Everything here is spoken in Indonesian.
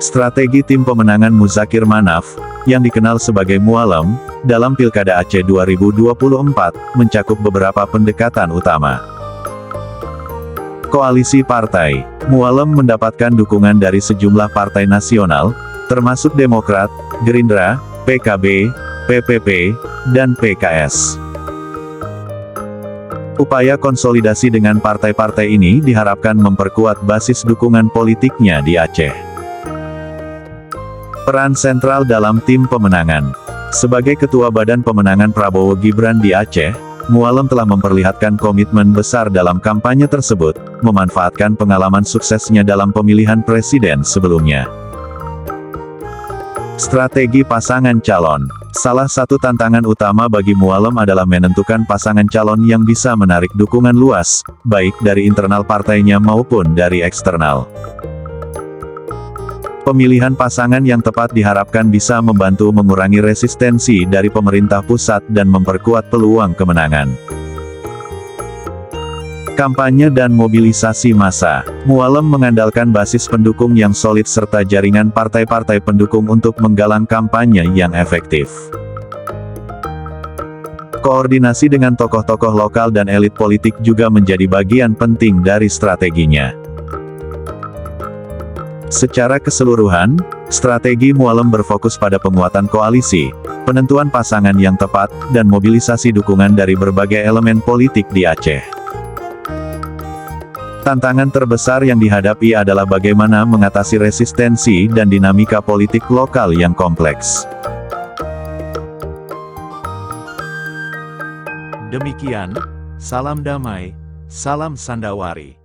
Strategi tim pemenangan Muzakir Manaf, yang dikenal sebagai Mualem, dalam Pilkada Aceh 2024, mencakup beberapa pendekatan utama. Koalisi partai, Mualem mendapatkan dukungan dari sejumlah partai nasional, termasuk Demokrat, Gerindra, PKB, PPP, dan PKS. Upaya konsolidasi dengan partai-partai ini diharapkan memperkuat basis dukungan politiknya di Aceh. Peran sentral dalam tim pemenangan. Sebagai Ketua Badan Pemenangan Prabowo Gibran di Aceh, Mualem telah memperlihatkan komitmen besar dalam kampanye tersebut, memanfaatkan pengalaman suksesnya dalam pemilihan presiden sebelumnya. Strategi pasangan calon. Salah satu tantangan utama bagi Mualem adalah menentukan pasangan calon yang bisa menarik dukungan luas, baik dari internal partainya maupun dari eksternal. Pemilihan pasangan yang tepat diharapkan bisa membantu mengurangi resistensi dari pemerintah pusat dan memperkuat peluang kemenangan. Kampanye dan mobilisasi massa. Mualem mengandalkan basis pendukung yang solid serta jaringan partai-partai pendukung untuk menggalang kampanye yang efektif. Koordinasi dengan tokoh-tokoh lokal dan elit politik juga menjadi bagian penting dari strateginya. Secara keseluruhan, strategi Mualem berfokus pada penguatan koalisi, penentuan pasangan yang tepat, dan mobilisasi dukungan dari berbagai elemen politik di Aceh. Tantangan terbesar yang dihadapi adalah bagaimana mengatasi resistensi dan dinamika politik lokal yang kompleks. Demikian, salam damai, salam Sandawari.